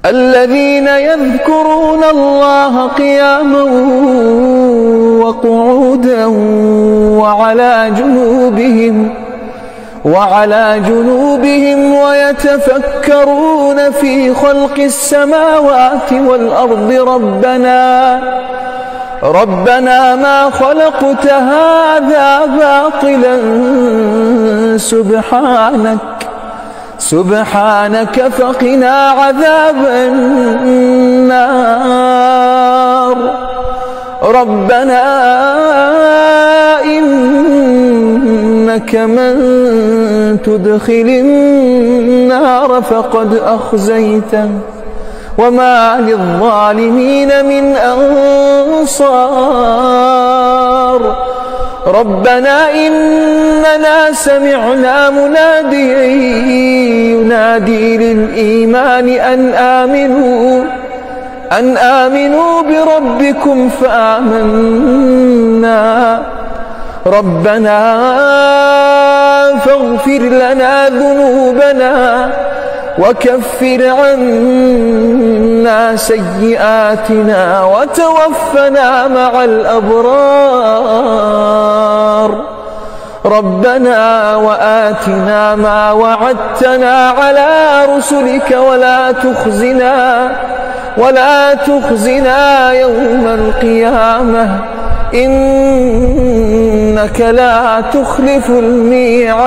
الذين يذكرون الله قياما وقعودا وعلى جنوبهم ويتفكرون في خلق السماوات والأرض ربنا ما خلقت هذا باطلا سبحانك فقنا عذاب النار. ربنا إنك من تدخل النار فقد أخزيته وما للظالمين من أنصار. ربنا إننا سمعنا مناديا ينادي للإيمان أن آمنوا بربكم فآمنا. ربنا فاغفر لنا ذنوبنا وكفر عنا سيئاتنا وتوفنا مع الأبرار. ربنا وآتنا ما وعدتنا على رسلك ولا تخزنا يوم القيامة إنك لا تخلف الميعاد.